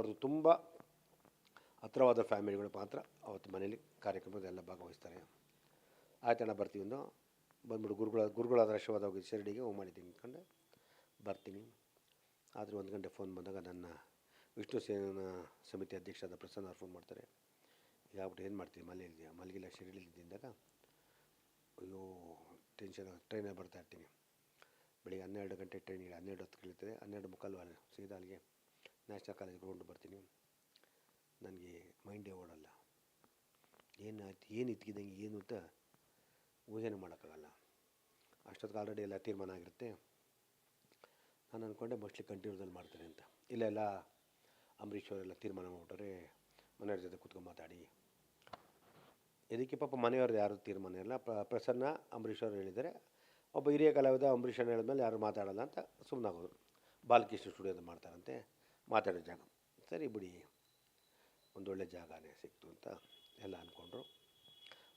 ಅವ್ರದ್ದು ತುಂಬ ಹತ್ತಿರವಾದ ಫ್ಯಾಮಿಲಿಗಳು ಮಾತ್ರ ಅವತ್ತು ಮನೇಲಿ ಕಾರ್ಯಕ್ರಮದೆಲ್ಲ ಭಾಗವಹಿಸ್ತಾರೆ. ಆಯ್ತಣ್ಣ ಬರ್ತೀವಿ ಅಂದು ಬಂದ್ಬಿಟ್ಟು ಗುರುಗಳಾದ ಆಶೀರ್ವಾದ ಹೋಗಿ ಶಿರಡಿಗೆ ಹೋಗಿ ಮಾಡಿದ್ದೀನಿ ಅಂದ್ಕೊಂಡೆ ಬರ್ತೀನಿ. ಆದರೆ 1 ಗಂಟೆ ಫೋನ್ ಬಂದಾಗ ನನ್ನ ವಿಷ್ಣು ಸೇನಾ ಸಮಿತಿ ಅಧ್ಯಕ್ಷರಾದ ಪ್ರಸನ್ನ ಅವ್ರು ಫೋನ್ ಮಾಡ್ತಾರೆ. ಹೀಗಾಗ್ಬಿಟ್ಟು ಏನು ಮಾಡ್ತೀವಿ, ಮಲಗಿಲ್ಲ ಶಿರಡಿಲಿದ್ದಾಗ ಅಯ್ಯೋ ಟೆನ್ಷನ್, ಟ್ರೈನಲ್ಲಿ ಬರ್ತಾ ಇರ್ತೀನಿ. ಬೆಳಿಗ್ಗೆ 12 ಗಂಟೆ ಟ್ರೈನಿಗೆ 12:10 ಇಳಿತದೆ, 12:45 ಸೀದಾ ಅಲ್ಲಿಗೆ ನ್ಯಾಷನಲ್ ಕಾಲೇಜ್ ಗ್ರೌಂಡ್ ಬರ್ತೀನಿ. ನನಗೆ ಮೈಂಡೇ ಓಡಲ್ಲ, ಏನಾಯ್ತು ಏನು ಇತ್ಕಿದಂಗೆ ಏನು ಅಂತ ಊಹೆನೂ ಮಾಡೋಕ್ಕಾಗಲ್ಲ. ಅಷ್ಟೊತ್ತಿಗೆ ಆಲ್ರೆಡಿ ಎಲ್ಲ ತೀರ್ಮಾನ ಆಗಿರುತ್ತೆ. ನಾನು ಅಂದ್ಕೊಂಡೆ ಮೋಸ್ಟ್ಲಿ ಕಂಟಿನ್ಯೂದಲ್ಲಿ ಮಾಡ್ತಾರೆ ಅಂತ. ಇಲ್ಲ ಅಂಬರೀಷ್ ಅವರೆಲ್ಲ ತೀರ್ಮಾನ ಮಾಡ್ಬಿಟ್ಟರೆ ಮನೆಯವ್ರ ಜೊತೆ ಕೂತ್ಕೊಂಡು ಮಾತಾಡಿ. ಇದಕ್ಕೆ ಪಾಪ ಮನೆಯವ್ರದ್ದು ಯಾರು ತೀರ್ಮಾನ ಇಲ್ಲ. ಪ್ರಸನ್ನ ಅಂಬರೀಷ್ ಅವರು ಹೇಳಿದರೆ, ಒಬ್ಬ ಹಿರಿಯ ಕಲಾವಿದ ಅಂಬರೀಷ್ ಅಣ್ಣ ಹೇಳಿದ್ಮೇಲೆ ಯಾರು ಮಾತಾಡೋಲ್ಲ ಅಂತ ಸುಮ್ಮನಾಗೋದು. ಬಾಲಕೃಷ್ಣ ಸ್ಟುಡಿಯೋದ ಮಾಡ್ತಾರಂತೆ ಮಾತಾಡೋ ಜಾಗ. ಸರಿ ಬಿಡಿ, ಒಂದೊಳ್ಳೆ ಜಾಗನೇ ಸಿಕ್ತು ಅಂತ ಎಲ್ಲ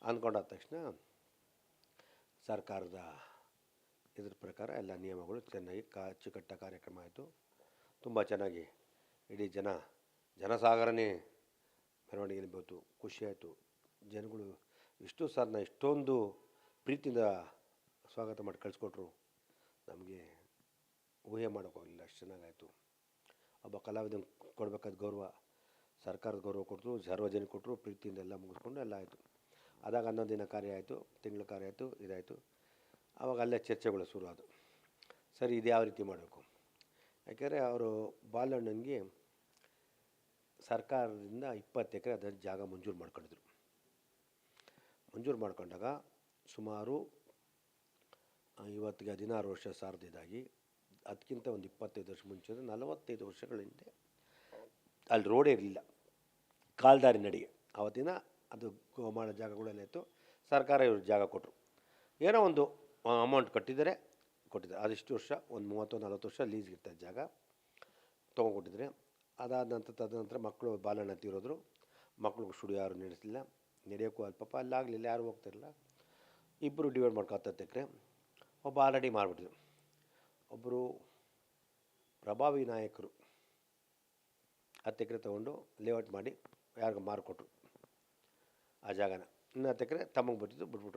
ಅಂದ್ಕೊಂಡಾದ ತಕ್ಷಣ ಸರ್ಕಾರದ ಇದ್ರ ಪ್ರಕಾರ ಎಲ್ಲ ನಿಯಮಗಳು ಚೆನ್ನಾಗಿ ಅಚ್ಚುಕಟ್ಟ ಕಾರ್ಯಕ್ರಮ ಆಯಿತು. ತುಂಬ ಚೆನ್ನಾಗಿ ಇಡೀ ಜನಸಾಗರನೇ ಮೆರವಣಿಗೆಯಲ್ಲಿ ಬಂತು. ಖುಷಿಯಾಯಿತು. ಜನಗಳು ಇಷ್ಟೊಂದು ಪ್ರೀತಿಯಿಂದ ಸ್ವಾಗತ ಮಾಡಿ ಕಳಿಸ್ಕೊಟ್ರು. ನಮಗೆ ಊಹೆ ಮಾಡೋಕ್ಕೋಗಲಿಲ್ಲ, ಅಷ್ಟು ಚೆನ್ನಾಗಾಯಿತು. ಒಬ್ಬ ಕಲಾವಿದನ ಕೊಡಬೇಕಾದ ಗೌರವ ಸರ್ಕಾರದ ಗೌರವ ಕೊಟ್ಟರು, ಸಾರ್ವಜನಿಕ ಕೊಟ್ಟರು, ಪ್ರೀತಿಯಿಂದ ಎಲ್ಲ ಮುಗಿಸ್ಕೊಂಡು ಎಲ್ಲ ಆಯಿತು. ಅದಾಗ 11 ದಿನ ಕಾರ್ಯ ಆಯಿತು, ತಿಂಗಳ ಕಾರ್ಯ ಆಯಿತು, ಇದಾಯಿತು. ಆವಾಗ ಅಲ್ಲೇ ಚರ್ಚೆಗಳು ಶುರು ಆದವು. ಸರಿ, ಇದು ಯಾವ ರೀತಿ ಮಾಡಬೇಕು? ಯಾಕೆಂದರೆ ಅವರು ಬಾಲಣ್ಣನಿಗೆ ಸರ್ಕಾರದಿಂದ 20 ಎಕರೆ ಅದರ ಜಾಗ ಮಂಜೂರು ಮಾಡ್ಕೊಂಡಿದ್ರು. ಮಂಜೂರು ಮಾಡ್ಕೊಂಡಾಗ ಸುಮಾರು ಇವತ್ತಿಗೆ 16 ವರ್ಷ ಸಾರ್ದಿದ್ದಾಗಿ, ಅದಕ್ಕಿಂತ ಒಂದು 25 ವರ್ಷ ಮುಂಚೆ 45 ವರ್ಷಗಳ ಹಿಂದೆ ಅಲ್ಲಿ ರೋಡೇ ಇರಲಿಲ್ಲ, ಕಾಲ್ದಾರಿ ನಡಿಗೆ. ಆವತ್ತಿನ ಅದು ಮಾಡೋ ಜಾಗಗಳೆಲ್ಲ ಇತ್ತು. ಸರ್ಕಾರ ಇವ್ರ ಜಾಗ ಕೊಟ್ಟರು. ಏನೋ ಒಂದು ಅಮೌಂಟ್ ಕೊಟ್ಟಿದ್ದಾರೆ. ಅದಿಷ್ಟು ವರ್ಷ ಒಂದು 30-40 ವರ್ಷ ಲೀಸ್ಗಿರ್ತಾರೆ ಜಾಗ ತೊಗೊಂಡ್ಕೊಟ್ಟಿದ್ರೆ. ತದನಂತರ ಮಕ್ಕಳು ಬಾಲಣ್ಣ ತೀರೋದ್ರು. ಮಕ್ಕಳಿಗೆ ಸ್ಟುಡಿಯೋ ಯಾರು ನಡೆಸಲಿಲ್ಲ, ನಡೆಯೋಕ್ಕೂ ಅಲ್ಲಿ ಪಾಪ ಅಲ್ಲಾಗಲಿಲ್ಲ, ಯಾರು ಹೋಗ್ತಿರಲಿಲ್ಲ. ಇಬ್ಬರು ಡಿವೈಡ್ ಮಾಡ್ಕೊ 10 ಎಕರೆ. ಒಬ್ಬ ಆಲ್ರೆಡಿ ಮಾಡಿಬಿಟ್ಟಿದ್ರು. ಒಬ್ಬರು ಪ್ರಭಾವಿ ನಾಯಕರು 10 ಎಕರೆ ತೊಗೊಂಡು ಲೇಔಟ್ ಮಾಡಿ ಯಾರಿಗೂ ಮಾರಿಕೊಟ್ರು ಆ ಜಾಗನ. ಇನ್ನು 10 ಎಕರೆ ತಮಗೆ ಬಿಟ್ಟಿದ್ದು ಬಿಟ್ಬಿಟ್ರು.